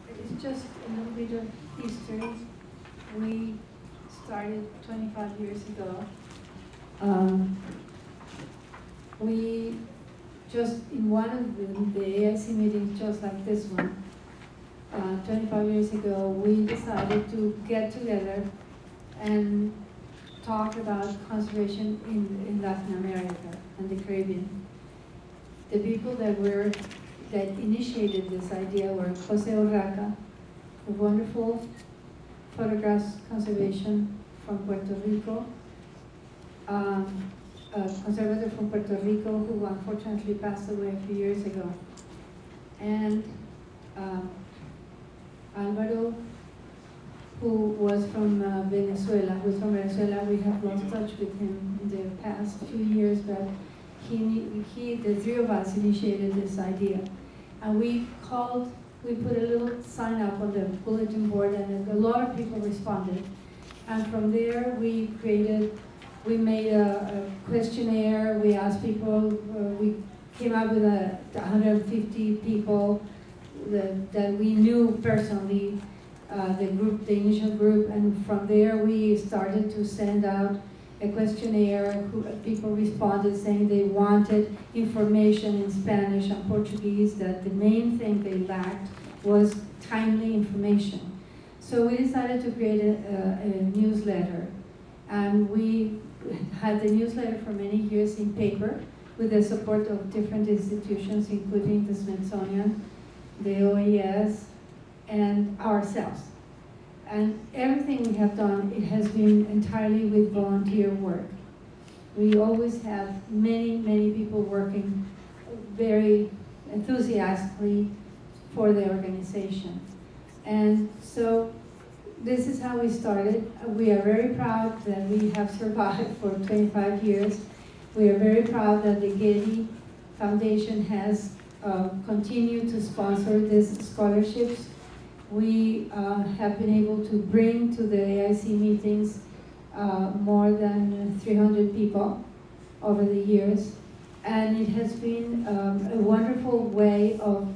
It's just a little bit of history. We started 25 years ago. We just, in one of the AIC meetings, just like this one, 25 years ago, we decided to get together and talk about conservation in Latin America and the Caribbean. The people that initiated this idea were Jose Urraca, a wonderful photographs conservation from Puerto Rico, a conservator from Puerto Rico who unfortunately passed away a few years ago, and Amparo, who was from Venezuela. We have lost touch with him in the past few years, but the three of us initiated this idea. And we put a little sign up on the bulletin board, and a lot of people responded. And from there, we made a questionnaire. We asked people, we came up with 150 people that we knew personally, the initial group, and from there we started to send out a questionnaire. People responded saying they wanted information in Spanish and Portuguese, that the main thing they lacked was timely information. So we decided to create a newsletter, and we had the newsletter for many years in paper with the support of different institutions, including the Smithsonian, the OAS, and ourselves. And everything we have done, it has been entirely with volunteer work. We always have many, many people working very enthusiastically for the organization. And so this is how we started. We are very proud that we have survived for 25 years. We are very proud that the Getty Foundation has continued to sponsor these scholarships. We have been able to bring to the AIC meetings more than 300 people over the years. And it has been a wonderful way of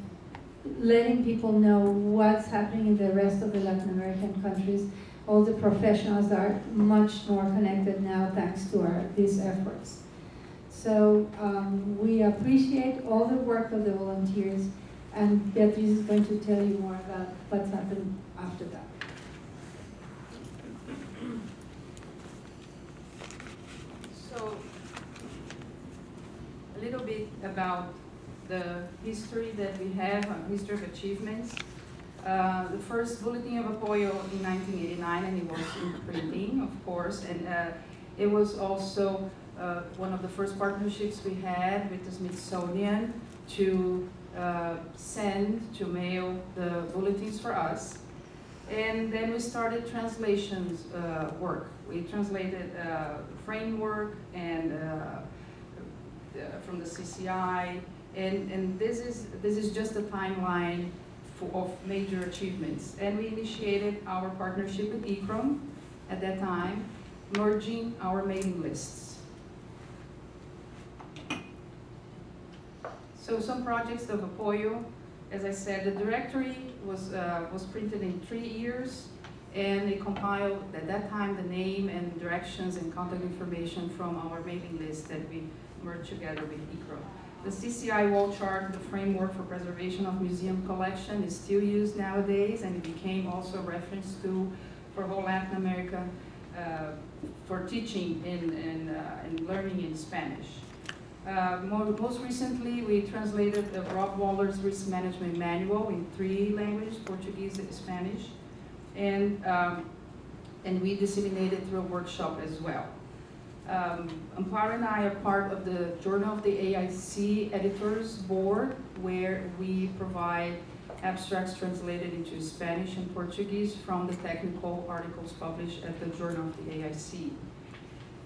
letting people know what's happening in the rest of the Latin American countries. All the professionals are much more connected now thanks to these efforts. So we appreciate all the work of the volunteers, and Beatriz is going to tell you more about what's happened after that. So, a little bit about the history that we have, history of achievements. The first bulletin of Apoyo in 1989, and it was in printing, of course, and it was also one of the first partnerships we had with the Smithsonian to mail the bulletins for us. And then we started translations work. We translated framework and from the CCI, and this is just a timeline of major achievements. And we initiated our partnership with ICROM at that time, merging our mailing lists. So some projects of Apoyo, as I said, the directory was printed in 3 years, and it compiled at that time the name and directions and contact information from our mailing list that we merged together with ICROM. The CCI wall chart, the framework for preservation of museum collection, is still used nowadays, and it became also a reference tool for whole Latin America for teaching and learning in Spanish. Most recently, we translated Rob Waller's Risk Management Manual in 3 languages, Portuguese and Spanish, and we disseminated through a workshop as well. Amparo and I are part of the Journal of the AIC Editors Board, where we provide abstracts translated into Spanish and Portuguese from the technical articles published at the Journal of the AIC.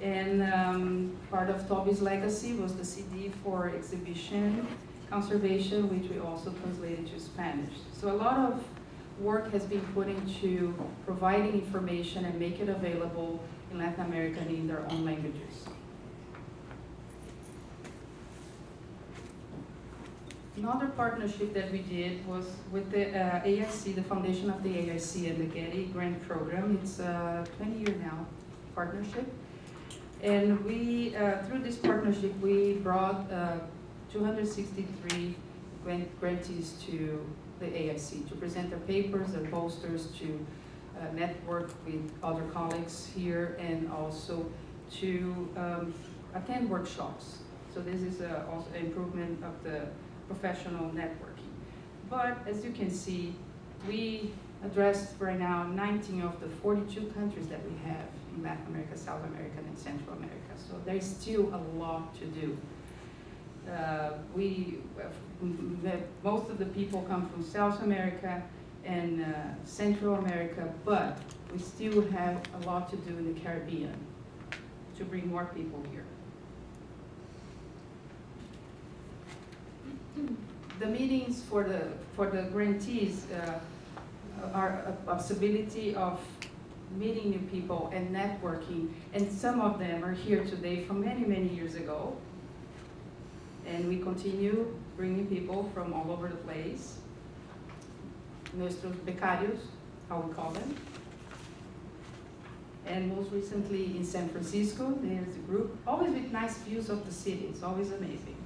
And part of Toby's legacy was the CD for exhibition conservation, which we also translated to Spanish. So a lot of work has been put into providing information and make it available in Latin America and in their own languages. Another partnership that we did was with the AIC, the foundation of the AIC and the Getty Grant Program. It's a 20-year now partnership. And we, through this partnership, we brought 263 grantees to the AIC to present their papers, their posters, to network with other colleagues here, and also to attend workshops. So this is also an improvement of the professional networking. But as you can see, we addressed right now 19 of the 42 countries that we have in Latin America, South America, and Central America. So there's still a lot to do. Most of the people come from South America and Central America, but we still have a lot to do in the Caribbean to bring more people here. The meetings for the grantees are a possibility of meeting new people and networking, and some of them are here today from many, many years ago. And we continue bringing people from all over the place. Nuestros becarios, how we call them. And most recently in San Francisco, there's a group, always with nice views of the city. It's always amazing.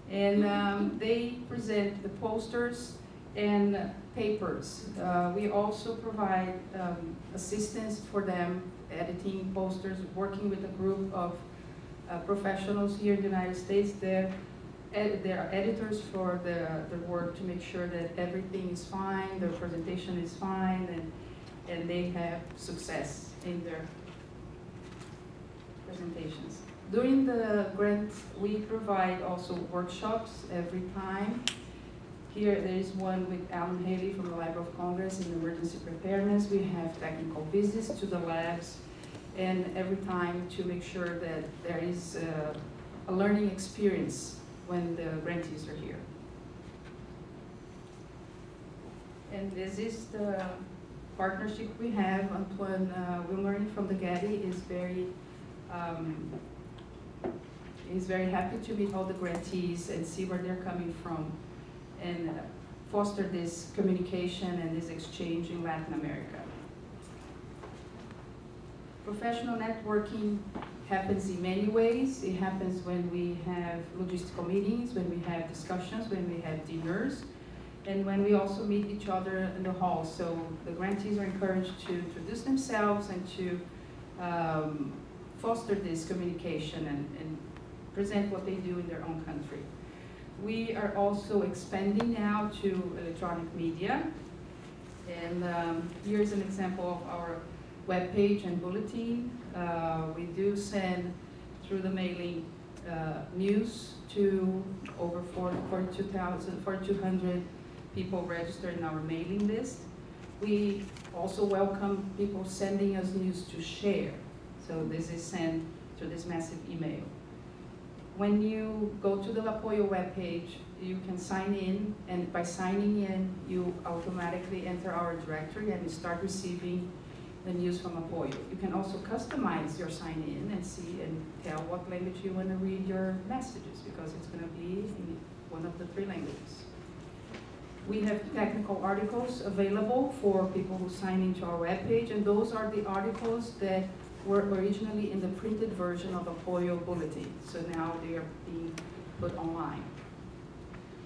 And they present the posters and papers. We also provide assistance for them, editing posters, working with a group of professionals here in the United States. They're editors for their work to make sure that everything is fine, their presentation is fine, and they have success in their presentations. During the grant, we provide also workshops every time. Here there is one with Alan Haley from the Library of Congress in emergency preparedness. We have technical visits to the labs, and every time to make sure that there is a learning experience when the grantees are here. And this is the partnership we have. Antoine Wilmering from the Getty is very happy to meet all the grantees and see where they're coming from, and foster this communication and this exchange in Latin America. Professional networking happens in many ways. It happens when we have logistical meetings, when we have discussions, when we have dinners, and when we also meet each other in the hall. So the grantees are encouraged to introduce themselves and to foster this communication and present what they do in their own country. We are also expanding now to electronic media. And here's an example of our webpage and bulletin. We do send through the mailing news to over 4,200 people registered in our mailing list. We also welcome people sending us news to share. So this is sent through this massive email. When you go to the Apoyo webpage, you can sign in, and by signing in, you automatically enter our directory and you start receiving the news from Apoyo. You can also customize your sign in and see and tell what language you want to read your messages, because it's going to be in one of the 3 languages. We have technical articles available for people who sign into our webpage, and those are the articles that were originally in the printed version of Apoyo Bulletin. So now they are being put online.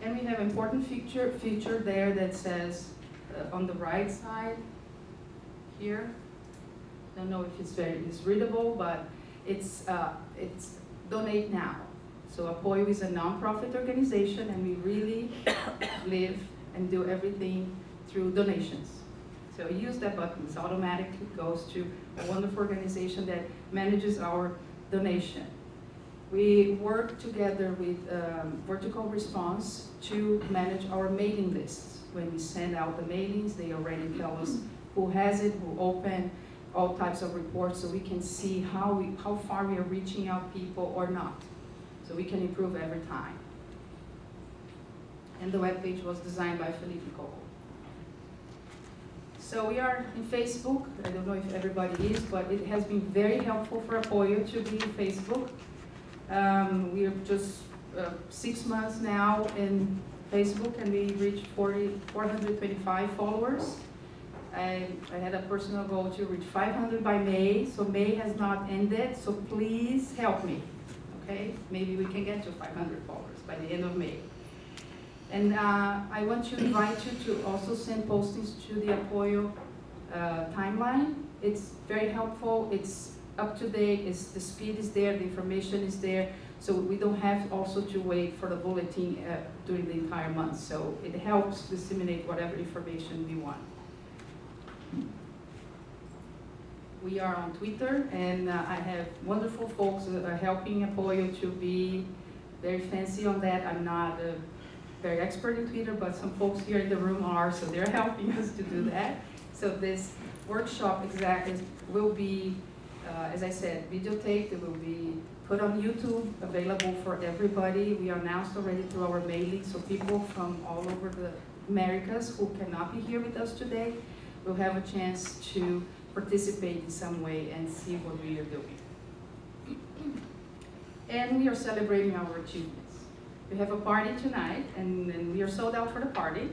And we have an important feature there that says on the right side here, I don't know if it's readable, but it's donate now. So Apoyo is a nonprofit organization, and we really live and do everything through donations. So use that button. It automatically goes to a wonderful organization that manages our donation. We work together with Vertical Response to manage our mailing lists. When we send out the mailings, they already tell us who has it, who opened, all types of reports, so we can see how far we are reaching out people or not. So we can improve every time. And the webpage was designed by Felipe Coco. So we are in Facebook. I don't know if everybody is, but it has been very helpful for Apoyo to be in Facebook. We are just 6 months now in Facebook, and we reached 425 followers. I had a personal goal to reach 500 by May, so May has not ended, so please help me, okay? Maybe we can get to 500 followers by the end of May. And I want to invite you to also send postings to the Apoyo timeline. It's very helpful, it's up to date, the speed is there, the information is there, so we don't have also to wait for the bulletin during the entire month. So it helps disseminate whatever information we want. We are on Twitter, and I have wonderful folks that are helping Apoyo to be very fancy on that. I'm not very expert in Twitter, but some folks here in the room are, so they're helping us to do that. So this workshop exactly will be, as I said, videotaped. It will be put on YouTube, available for everybody. We announced already through our mailing, so people from all over the Americas who cannot be here with us today will have a chance to participate in some way and see what we are doing. And we are celebrating our achievements. We have a party tonight, and we are sold out for the party.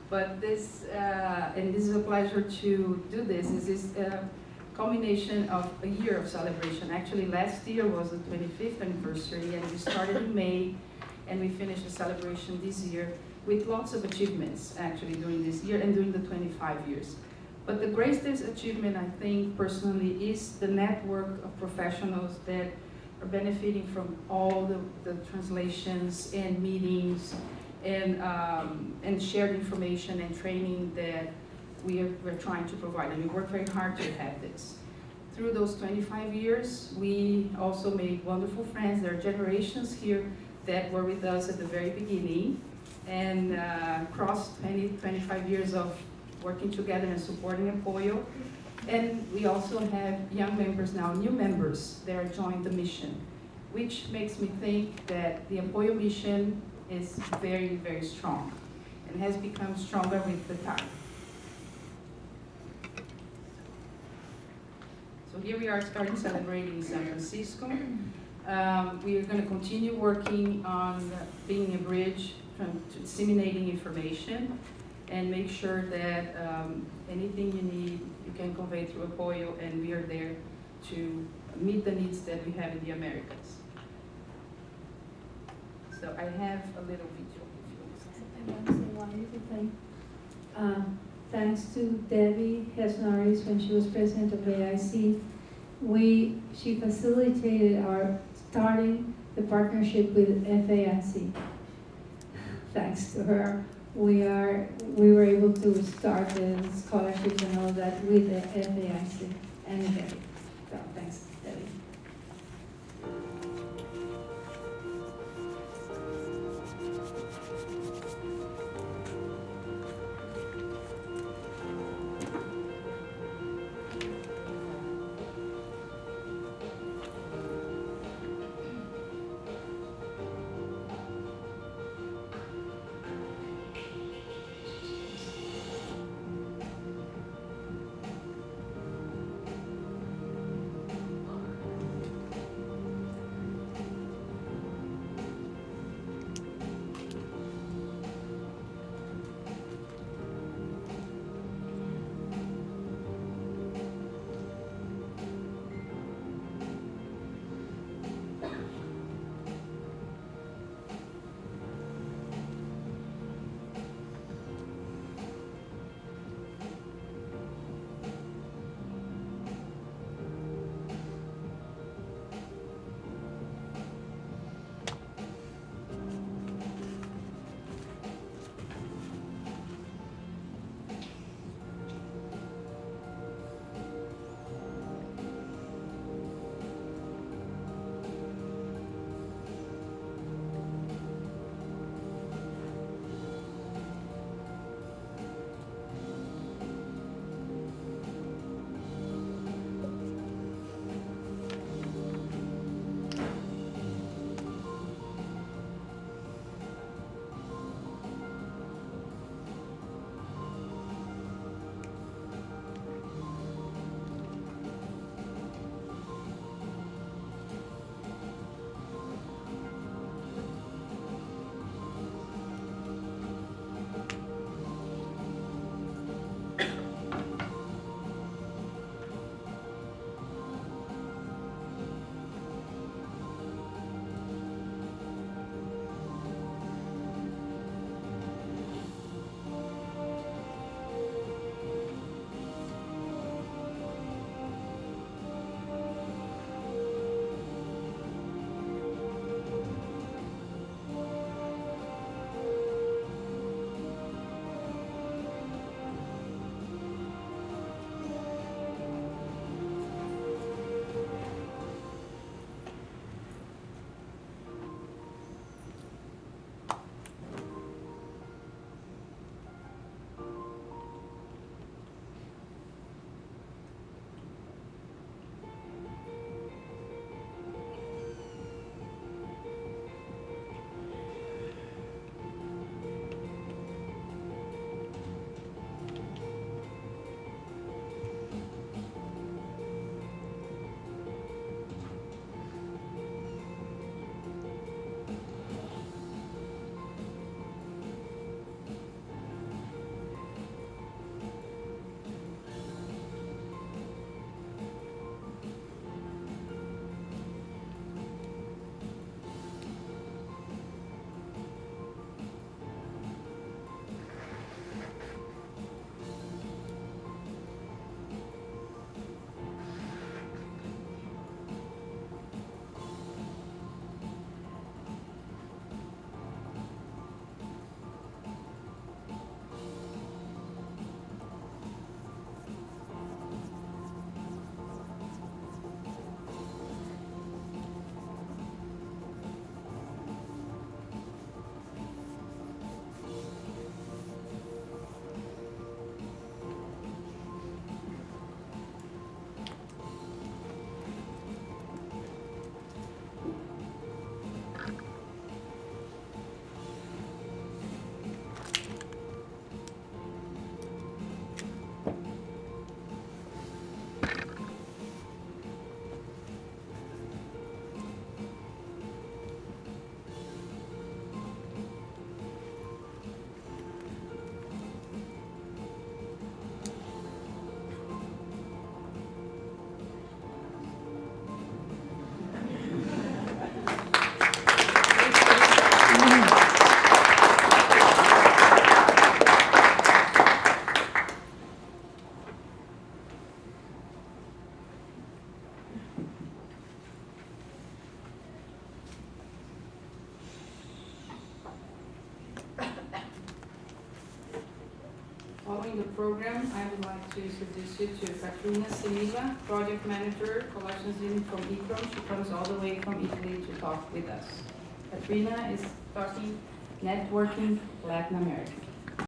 But this, and this is a pleasure to do this. This is a culmination of a year of celebration. Actually, last year was the 25th anniversary, and we started in May, and we finished the celebration this year with lots of achievements, actually, during this year and during the 25 years. But the greatest achievement, I think, personally, is the network of professionals that are benefiting from all the translations and meetings and shared information and training that we're trying to provide. And we work very hard to have this. Through those 25 years, we also made wonderful friends. There are generations here that were with us at the very beginning and crossed 25 years of working together and supporting Apoyo. And we also have young members now, new members that are joining the mission, which makes me think that the Apoyo mission is very, very strong and has become stronger with the time. So here we are starting celebrating in San Francisco. We are going to continue working on being a bridge from disseminating information and make sure that anything you need, you can convey through Apoyo, and we are there to meet the needs that we have in the Americas. So I have a little video. I want to say one little thing. Thanks to Debbie Hesnaris when she was president of AIC, she facilitated our starting the partnership with FAIC. Thanks to her, we were able to start the scholarships and all that with the FAIC and Debbie. So thanks, Debbie. Following the program, I would like to introduce you to Katrina Siniva, Project Manager, Collections Unit from ICROM. She comes all the way from Italy to talk with us. Katrina is talking networking Latin America.